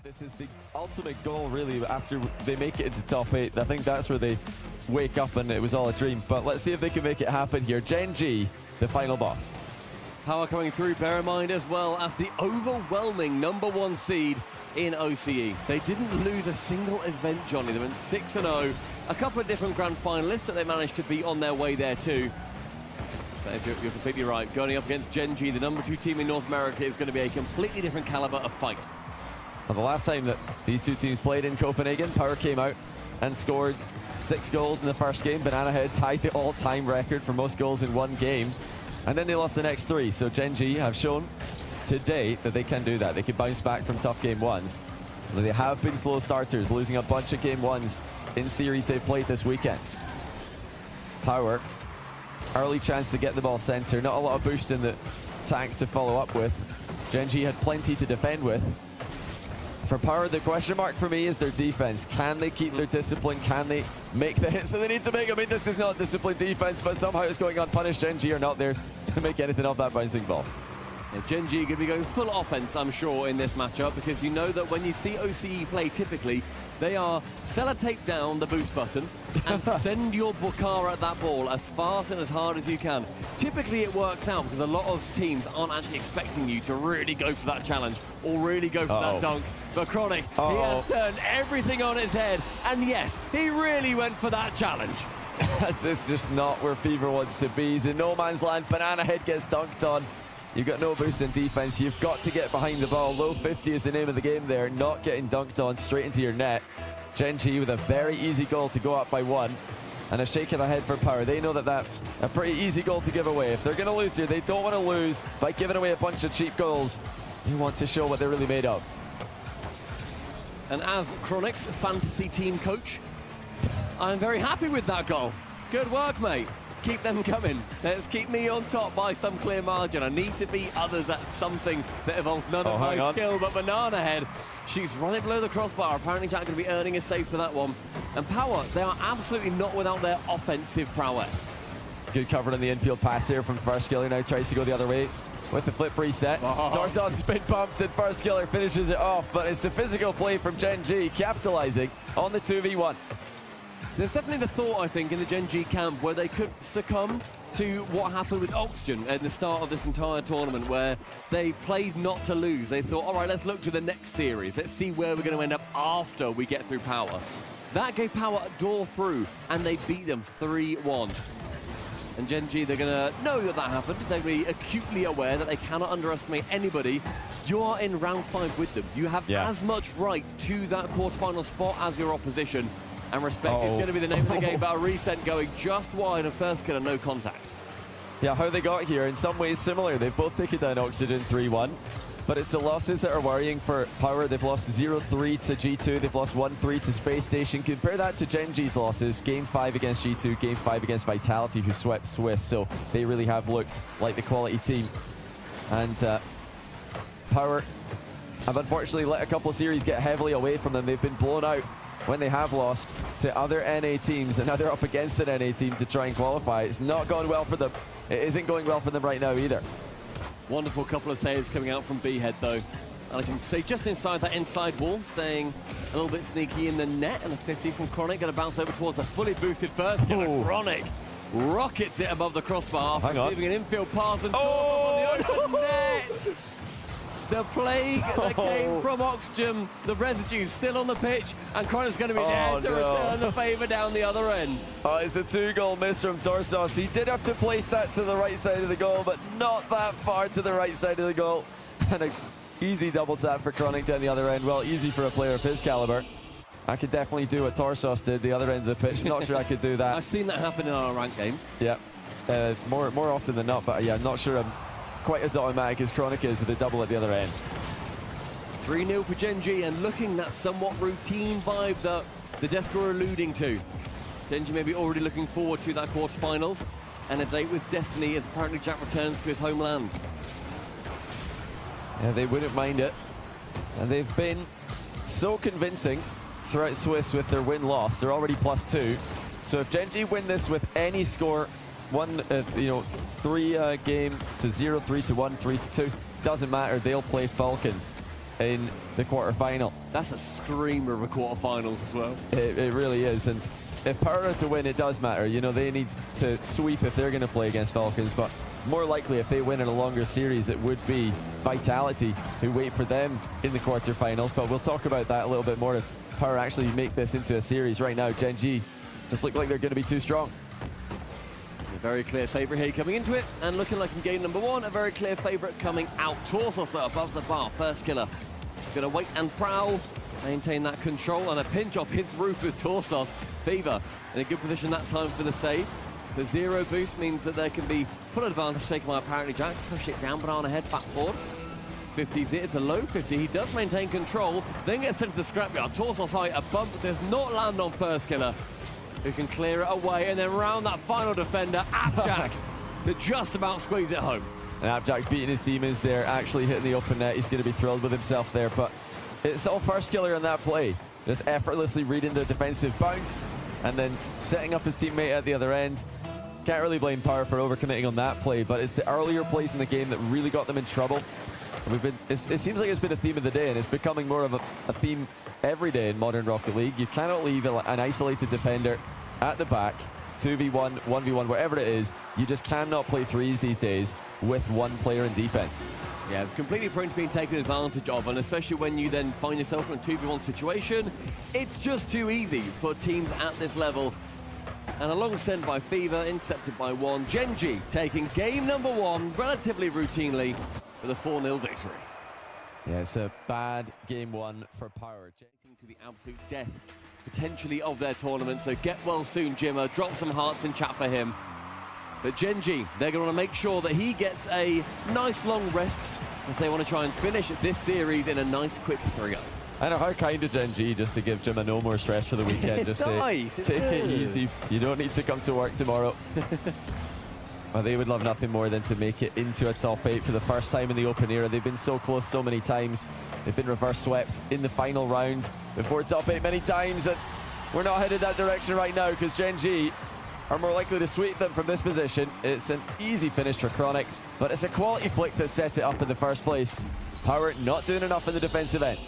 This is the ultimate goal, really, after they make it into top 8. I think that's where they wake up and it was all a dream. But let's see if they can make it happen here. Gen.G, the final boss. Power coming through, bear in mind as well as the overwhelming #1 seed in OCE. They didn't lose a single event, Johnny. They went 6-0. A couple of different grand finalists that they managed to beat on their way there too. But you're completely right. Going up against Gen.G, the #2 team in North America, is going to be a completely different caliber of fight. Well, the last time that these two teams played in Copenhagen, Power came out and scored 6 goals in the first game. Banana Head tied the all-time record for most goals in one game. And then they lost the next 3. So Gen.G have shown today that they can do that. They can bounce back from tough game 1s. They have been slow starters, losing a bunch of game 1s in series they've played this weekend. Power, early chance to get the ball center. Not a lot of boost in the tank to follow up with. Gen.G had plenty to defend with. For Power, the question mark for me is their defense. Can they keep their discipline? Can they make the hits that they need to make? I mean, this is not disciplined defense, but somehow it's going unpunished. Gen.G are not there to make anything of that bouncing ball. Yeah, Gen.G going to be going full offense, I'm sure, in this matchup, because you know that when you see OCE play, typically, they are sellotape down the boost button and send your car at that ball as fast and as hard as you can. Typically, it works out because a lot of teams aren't actually expecting you to really go for that challenge or really go for that dunk. But Chronic, he has turned everything on its head, and yes, he really went for that challenge. This is just not where Fever wants to be. He's in no man's land. Banana Head gets dunked on. You've got no boost in defense. You've got to get behind the ball. Low 50 is the name of the game there. Not getting dunked on straight into your net. Gen.G with a very easy goal to go up by 1. And a shake of the head for Power. They know that that's a pretty easy goal to give away. If they're going to lose here, they don't want to lose by giving away a bunch of cheap goals. They want to show what they're really made of. And as Chronic's fantasy team coach, I'm very happy with that goal. Good work, mate. Keep them coming. Let's keep me on top by some clear margin. I need to beat others at something that involves none of my skill, but Banana Head, she's running below the crossbar. Apparently Jack going to be earning a save for that one. And Power, they are absolutely not without their offensive prowess. Good cover on the infield pass here from First Killer. Now tries to go the other way with the flip reset. Darsos has been bumped and First Killer finishes it off, but it's the physical play from Gen.G capitalizing on the 2v1. There's definitely the thought, I think, in the Gen.G camp where they could succumb to what happened with Oxygen at the start of this entire tournament, where they played not to lose. They thought, all right, let's look to the next series. Let's see where we're going to end up after we get through Power. That gave Power a door through, and they beat them 3-1. And Gen.G, they're going to know that that happened. They'll be acutely aware that they cannot underestimate anybody. You are in round 5 with them. You have as much right to that quarterfinal spot as your opposition. And respect is going to be the name of the game, but a reset going just wide of First Killer, no contact. Yeah, how they got here, in some ways similar. They've both taken down Oxygen 3-1, but it's the losses that are worrying for Power. They've lost 0-3 to G2, they've lost 1-3 to Space Station. Compare that to Gen.G's losses, Game 5 against G2, Game 5 against Vitality, who swept Swiss, so they really have looked like the quality team. And Power have unfortunately let a couple of series get heavily away from them. They've been blown out when they have lost to other NA teams, and now they're up against an NA team to try and qualify. It's not going well for them. It isn't going well for them right now either. Wonderful couple of saves coming out from B-Head, though. And I can say just inside that inside wall, staying a little bit sneaky in the net, and a 50 from Chronic, going to bounce over towards a fully boosted First Killer. Chronic rockets it above the crossbar, receiving an infield pass and on the open net. The plague that came from Oxygen, the residue still on the pitch, and Chronic's going to be there to return the favour down the other end. It's a 2-goal miss from Darsos. He did have to place that to the right side of the goal, but not that far to the right side of the goal. And an easy double tap for Chronic down the other end. Well, easy for a player of his caliber. I could definitely do what Darsos did, the other end of the pitch. I'm not sure I could do that. I've seen that happen in our ranked games. Yeah, more often than not, but yeah, I'm not sure I'm quite as automatic as Chronic is with a double at the other end. 3-0 for Gen.G, and looking that somewhat routine vibe that the desk were alluding to. Gen.G may be already looking forward to that quarterfinals and a date with Destiny as apparently Jack returns to his homeland. Yeah, they wouldn't mind it. And they've been so convincing throughout Swiss with their win-loss. They're already +2. So if Gen.G win this with any score, 3 games to 0, 3 to 1, 3 to 2, doesn't matter. They'll play Falcons in the quarterfinal. That's a screamer of a quarterfinals as well. It really is, and if Power are to win, it does matter. You know, they need to sweep if they're going to play against Falcons, but more likely if they win in a longer series, it would be Vitality who wait for them in the quarterfinals. But we'll talk about that a little bit more if Power actually make this into a series. Right now, Gen.G just look like they're going to be too strong. A very clear favourite here coming into it, and looking like in game number one, a very clear favourite coming out. Torsos though above the bar, first killer. He's going to wait and prowl, maintain that control, and a pinch off his roof with Torsos. Fever in a good position that time for the save. The 0 boost means that there can be full advantage taken by apparently Jack. Push it down, Banana head back forward. 50's it, it's a low 50. He does maintain control, then gets sent to the scrapyard. Torsos high, a bump does not land on first killer, who can clear it away, and then round that final defender, Jack, to just about squeeze it home. And Abjack beating his demons there, actually hitting the open net. He's going to be thrilled with himself there, but it's all first killer on that play. Just effortlessly reading the defensive bounce and then setting up his teammate at the other end. Can't really blame Power for overcommitting on that play, but it's the earlier plays in the game that really got them in trouble. It seems like it's been a theme of the day, and it's becoming more of a theme every day in modern Rocket League. You cannot leave an isolated defender at the back, 2v1, 1v1, wherever it is. You just cannot play threes these days with one player in defense. Yeah, completely prone to being taken advantage of, and especially when you then find yourself in a 2v1 situation, it's just too easy for teams at this level. And a long send by Fever, intercepted by one. Gen.G taking game number one relatively routinely with a 4-0 victory. Yeah, it's a bad game one for Power. Getting to the absolute death, potentially, of their tournament, so get well soon, Jimmer. Drop some hearts in chat for him. But Gen.G, they're going to make sure that he gets a nice long rest as they want to try and finish this series in a nice quick 3-0. I know, how kind of Gen.G just to give Jimma no more stress for the weekend. It's just nice. Say, take it easy. You don't need to come to work tomorrow. Well, they would love nothing more than to make it into a top 8 for the first time in the Open era. They've been so close so many times. They've been reverse swept in the final round before top 8 many times, and we're not headed that direction right now because Gen.G are more likely to sweep them from this position. It's an easy finish for Chronic, but it's a quality flick that set it up in the first place. Power not doing enough in the defensive end.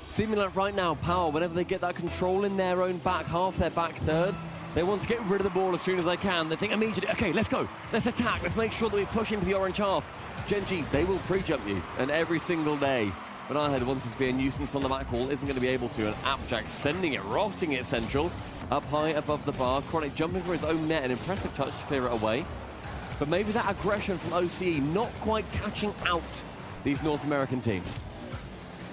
Seeming like right now, Power, whenever they get that control in their own back half, their back third, they want to get rid of the ball as soon as they can. They think immediately, okay, let's go, let's attack, let's make sure that we push into the orange half. Gen.G, they will pre-jump you, and every single day. But I had wanted to be a nuisance on the back wall, isn't going to be able to, and Appjack sending it, rotting it central, up high above the bar. Chronic jumping for his own net, an impressive touch to clear it away. But maybe that aggression from OCE not quite catching out these North American teams.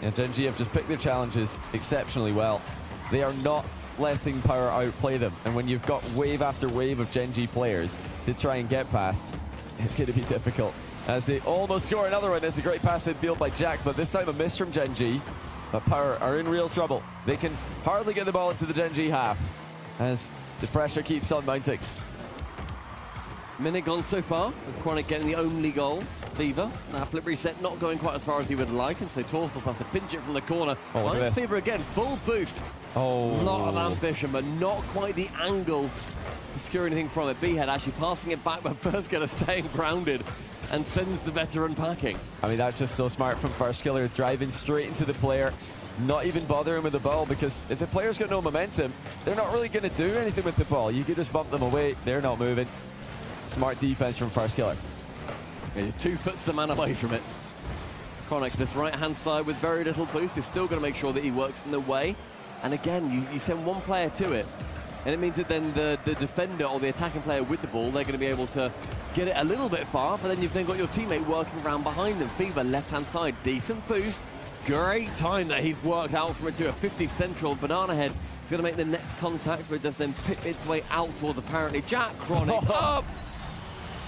And Gen.G have just picked their challenges exceptionally well. They are not letting Power outplay them. And when you've got wave after wave of Gen.G players to try and get past, it's going to be difficult. As they almost score another one. It's a great pass in field by Jack, but this time a miss from Gen.G. But Power are in real trouble. They can hardly get the ball into the Gen.G half as the pressure keeps on mounting. Minute gone so far, with Chronic getting the only goal. Fever, that flip reset not going quite as far as he would like, and so Torsos has to pinch it from the corner. Finds Fever again, full boost. Oh. A lot of ambition, but not quite the angle to secure anything from it. B-Head actually passing it back, but first killer staying grounded and sends the veteran packing. I mean, that's just so smart from first killer, driving straight into the player, not even bothering with the ball, because if the player's got no momentum, they're not really going to do anything with the ball. You could just bump them away, they're not moving. Smart defense from first killer. Yeah, 2 foot the man away from it. Chronic, this right-hand side with very little boost, is still going to make sure that he works in the way. And again, you send one player to it, and it means that then the defender or the attacking player with the ball, they're going to be able to get it a little bit far, but then you've then got your teammate working around behind them. Fever, left-hand side, decent boost. Great time that he's worked out from it to a 50 central. Banana Head is going to make the next contact, but it does then pick its way out towards apparently Jack. Chronic up.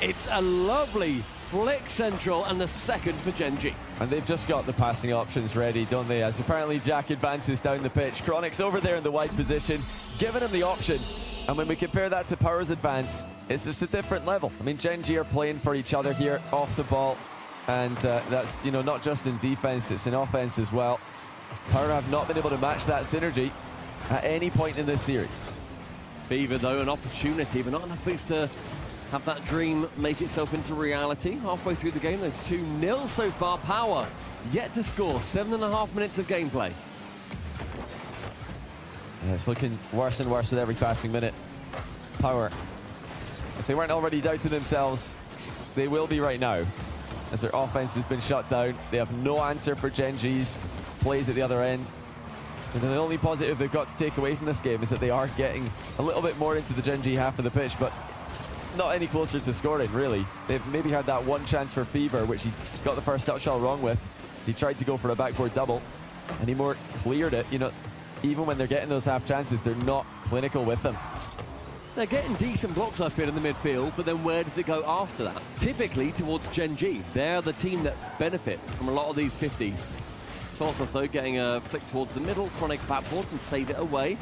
It's a lovely flick central, and the second for Gen.G. And they've just got the passing options ready, don't they? As apparently Jack advances down the pitch. Chronic's over there in the wide position, giving him the option. And when we compare that to Power's advance, it's just a different level. I mean, Gen.G are playing for each other here off the ball. And that's, you know, not just in defense, it's in offense as well. Power have not been able to match that synergy at any point in this series. Fever, though, an opportunity, but not enough boost to have that dream make itself into reality. Halfway through the game, there's 2-0 so far. Power yet to score. 7.5 minutes of gameplay. Yeah, it's looking worse and worse with every passing minute. Power, if they weren't already doubting themselves, they will be right now, as their offense has been shut down. They have no answer for Gen.G's plays at the other end. And the only positive they've got to take away from this game is that they are getting a little bit more into the Gen.G half of the pitch, but not any closer to scoring, really. They've maybe had that one chance for Fever, which he got the first touch shot wrong with. So he tried to go for a backboard double, and he more cleared it. You know, even when they're getting those half chances, they're not clinical with them. They're getting decent blocks, I feel, in the midfield, but then where does it go after that? Typically towards Gen.G. They're the team that benefit from a lot of these 50s. Torsos, though, getting a flick towards the middle. Chronic backboard can save it away.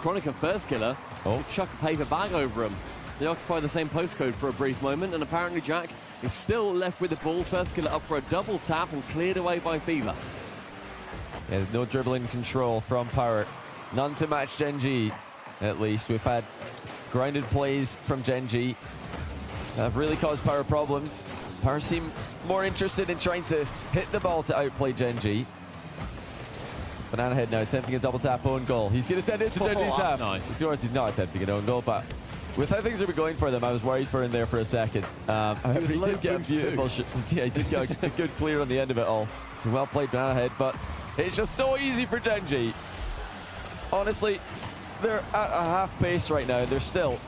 Chronic and First Killer chuck a paper bag over him. They occupy the same postcode for a brief moment, and apparently Jack is still left with the ball. First Killer up for a double tap and cleared away by Fever. Yeah, no dribbling control from Power. None to match Gen.G, at least. We've had grounded plays from Gen.G that have really caused Power problems. Power seem more interested in trying to hit the ball to outplay Gen.G. Banana Head now attempting a double tap own goal. He's going to send it to Gen.G's half. Nice. Of course, he's not attempting an own goal, but with how things have been going for them, I was worried for him there for a second. However, he did get a beautiful yeah, he did get a good clear on the end of it all. So well played, Banana Head, but it's just so easy for Gen.G. Honestly, they're at a half pace right now. They're still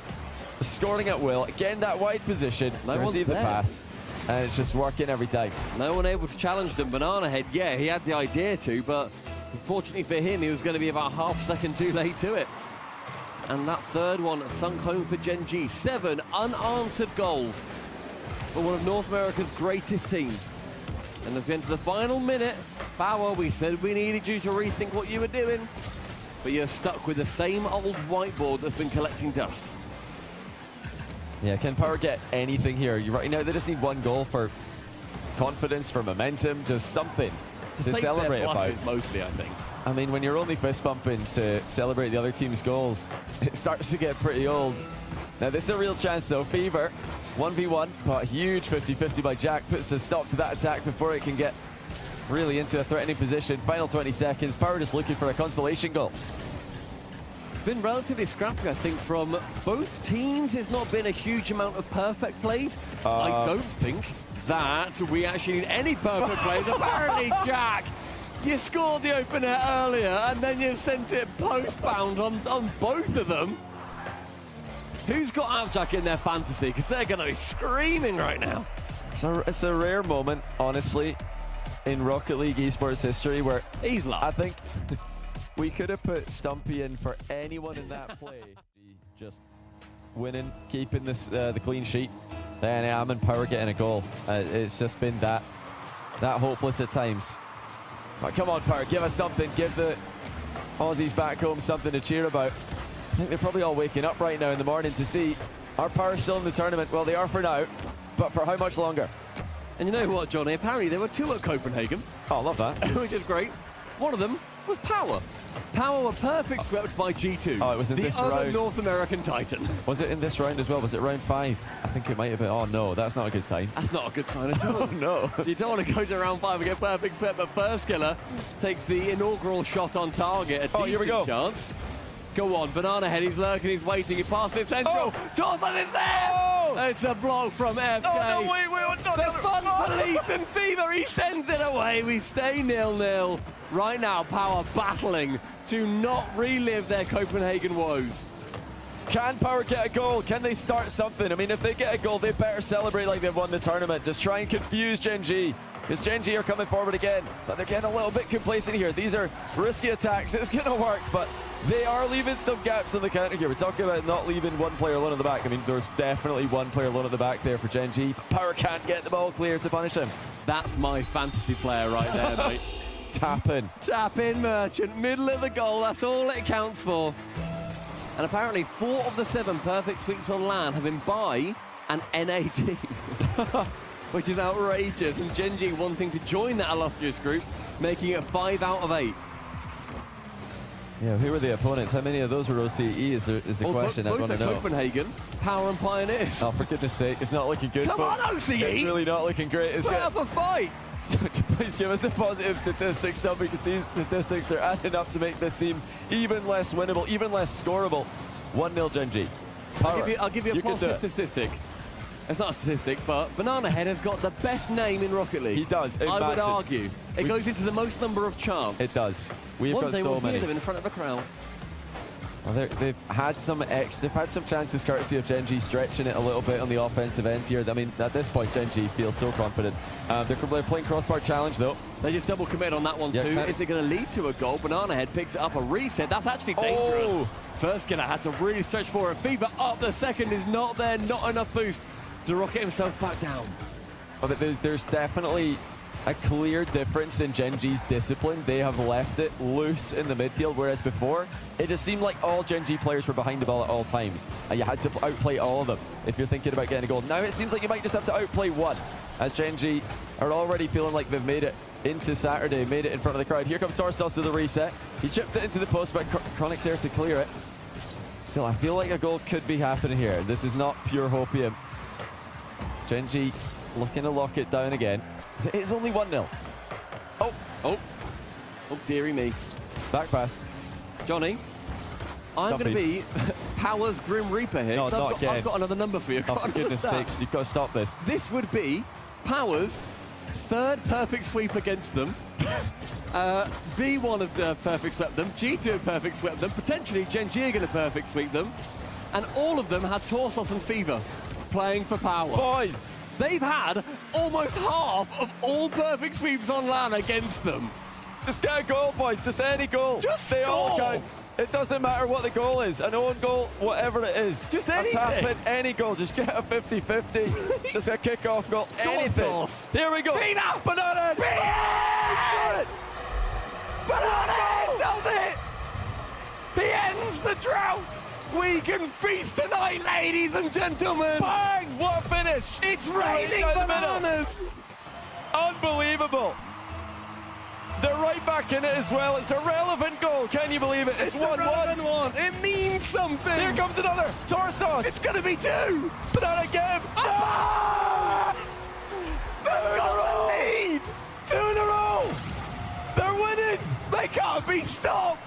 scoring at will. Again, that wide position, receive the pass, and it's just working every time. No one able to challenge them. Banana Head, yeah, he had the idea to, but unfortunately for him, he was going to be about half a second too late to it. And that third one sunk home for Gen.G. 7 unanswered goals for one of North America's greatest teams. And as we enter the final minute, Power, we said we needed you to rethink what you were doing, but you're stuck with the same old whiteboard that's been collecting dust. Yeah, can Power get anything here? You're right now, they just need one goal for confidence, for momentum, just something to celebrate about. Mostly, I think. I mean, when you're only fist bumping to celebrate the other team's goals, it starts to get pretty old. Now, this is a real chance, though. Fever, 1v1, but a huge 50-50 by Jack puts a stop to that attack before it can get really into a threatening position. Final 20 seconds. Power just looking for a consolation goal. It's been relatively scrappy, I think, from both teams. It's not been a huge amount of perfect plays. I don't think that we actually need any perfect plays. Apparently, Jack, you scored the opener earlier, and then you sent it post-bound on both of them. Who's got Outjack in their fantasy? Because they're going to be screaming right now. It's a rare moment, honestly, in Rocket League esports history where he's lucky. I think we could have put Stumpy in for anyone in that play. Just winning, keeping this the clean sheet. Then Am and Power getting a goal. It's just been that hopeless at times. But come on, Power, give us something. Give the Aussies back home something to cheer about. I think they're probably all waking up right now in the morning to see our Power still in the tournament. Well, they are for now, but for how much longer? And you know what, Johnny? Apparently there were 2 at Copenhagen. Oh, I love that. Which is great. One of them was Power. Power were perfect swept by G2. Oh, it was in this round. The other North American Titan. Was it in this round as well? Was it round 5? I think it might have been. Oh, no, that's not a good sign. That's not a good sign at all. Oh, no. You don't want to go to round 5 and get perfect swept, but First Killer takes the inaugural shot on target. A here we go. Chance. Go on, Banana Head, he's lurking, he's waiting, he passes it central. Torsos is there! Oh! It's a block from FK. Oh, no, wait, The fun police and Fever, he sends it away. We stay 0-0. Right now, Power battling to not relive their Copenhagen woes. Can Power get a goal? Can they start something? I mean, if they get a goal, they better celebrate like they've won the tournament. Just try and confuse Gen.G. Because Gen.G are coming forward again, but they're getting a little bit complacent here. These are risky attacks. It's going to work, but they are leaving some gaps in the counter here. We're talking about not leaving one player alone at the back. I mean, there's definitely one player alone at the back there for Gen.G. Power can't get the ball clear to punish him. That's my fantasy player right there, mate. Tap in. Tap in, Merchant. Middle of the goal. That's all it counts for. And apparently 4 of the 7 perfect sweeps on land have been by an NA team. Which is outrageous, and Gen.G wanting to join that illustrious group, making it 5 out of 8. Yeah, who were the opponents? How many of those were OCE is the question I want to know. Copenhagen, Power and Pioneers. Oh, for goodness sake, it's not looking good, Come folks. on, OCE! It's really not looking great, is it? Put up a fight! Please give us a positive statistics now, because these statistics are adding up to make this seem even less winnable, even less scoreable. 1-0 Gen.G. I'll give you a positive statistic. It's not a statistic, but Banana Head has got the best name in Rocket League. He does. Imagine. I would argue. It goes into the most number of charms. It does. We've got so many. One day we'll hear them in front of a crowd. Well, they've had some chances courtesy of Gen.G stretching it a little bit on the offensive end here. I mean, at this point, Gen.G feels so confident. They're playing crossbar challenge, though. They just double commit on that one, too. Is it going to lead to a goal? Banana Head picks it up, a reset. That's actually dangerous. Oh. First killer had to really stretch for it. Fever up. The second is not there. Not enough boost to rocket himself back down. Well, there's definitely a clear difference in Gen.G's discipline. They have left it loose in the midfield, whereas before, it just seemed like all Gen.G players were behind the ball at all times, and you had to outplay all of them if you're thinking about getting a goal. Now it seems like you might just have to outplay one, as Gen.G are already feeling like they've made it into Saturday, made it in front of the crowd. Here comes Torsos to the reset. He chipped it into the post, but Chronic's there to clear it. Still, I feel like a goal could be happening here. This is not pure hopium. Gen.G looking to lock it down again. It's only 1-0. Oh, dearie me. Back pass. Johnny, I'm going to be Power's Grim Reaper here. No, not again. I've got another number for you. Oh, for goodness sakes, you've got to stop this. This would be Power's third perfect sweep against them. V1 have perfect swept them. G2 have perfect swept them. Potentially Gen.G are going to perfect sweep them. And all of them had Torsos and Fever playing for Power. Boys! They've had almost half of all perfect sweeps on LAN against them. Just get a goal, boys. Just any goal. Just they all score. count. It doesn't matter what the goal is. An own goal, whatever it is. Just anything. A tap in, any goal. Just get a 50-50. Just a kick-off goal. Anything. Here we go. Pina! Banana! Yes! Banana does it! He ends the drought! We can feast tonight, ladies and gentlemen! Bang! What a finish! It's raining bananas! Unbelievable! They're right back in it as well. It's a relevant goal. Can you believe it? It's 1-1. It means something. Here comes another. Torsos. It's going to be 2. Banana again. Yes! They've got the lead. 2 in a row. They're winning. They can't be stopped.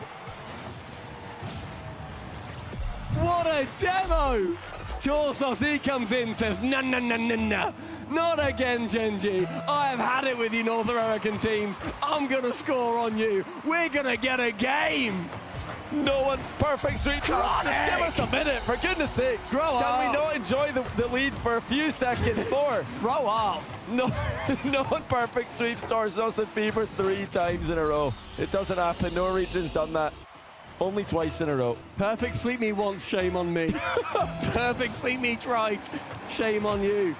What a demo! Torsos, he comes in, says, no, not again, Gen.G. I have had it with you North American teams. I'm going to score on you. We're going to get a game. No one, perfect sweep. Just give us a minute, for goodness sake. Grow up. Can we not enjoy the lead for a few seconds more? Grow up. No one perfect sweeps Torsos and Fever 3 times in a row. It doesn't happen. No region's done that. Only twice in a row. Perfect sweep me once, shame on me. Perfect sweep me twice, shame on you.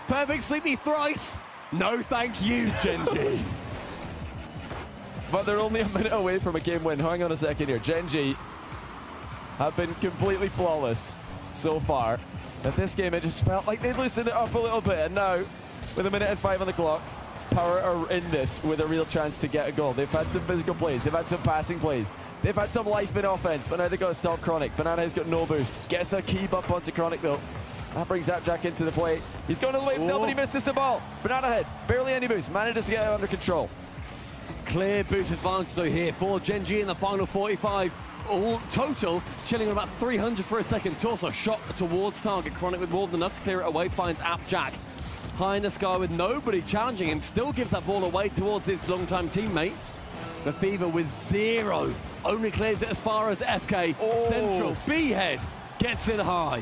Perfect sweep me thrice, no thank you, Gen.G. But they're only a minute away from a game win. Hang on a second here. Gen.G have been completely flawless so far. But this game, it just felt like they loosened it up a little bit. And now, with 1:05 on the clock, Power are in this with a real chance to get a goal. They've had some physical plays. They've had some passing plays. They've had some life in offense, but now they've got to stop Chronic. Banana has got no boost. Gets a key bump onto Chronic, though. That brings Zapjack into the play. He's going all the way himself, but he misses the ball. Banana Head, barely any boost. Manages to get it under control. Clear boost advantage, though, here for Gen.G in the final 45. All total, chilling at about 300 for a second. Torso shot towards target. Chronic with more than enough to clear it away, finds Zapjack. High in the sky with nobody challenging him, still gives that ball away towards his longtime teammate. The Fever with 0, only clears it as far as FK. Central, B-Head gets it high.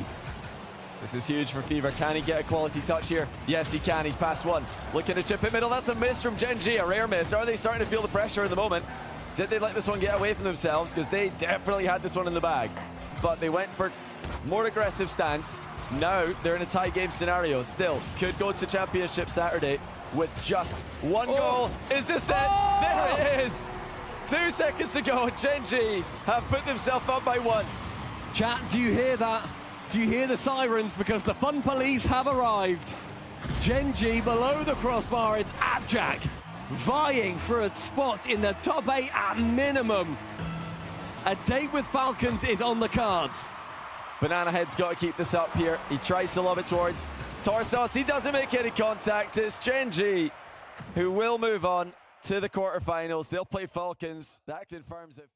This is huge for Fever. Can he get a quality touch here? Yes, he can. He's past one. Looking to chip in middle. That's a miss from Gen.G, a rare miss. Are they starting to feel the pressure in the moment? Did they let this one get away from themselves? Because they definitely had this one in the bag. But they went for more aggressive stance. Now they're in a tie game scenario. Still could go to championship Saturday with just one goal. Is this it? There it is. 2 seconds to go. Gen.G have put themselves up by 1. Chat, do you hear that? Do you hear the sirens? Because the fun police have arrived. Gen.G below the crossbar. It's Zapjack vying for a spot in the top 8 at minimum. A date with Falcons is on the cards. Banana Head's got to keep this up here. He tries to lob it towards Torsos. He doesn't make any contact. It's Gen.G who will move on to the quarterfinals. They'll play Falcons. That confirms it.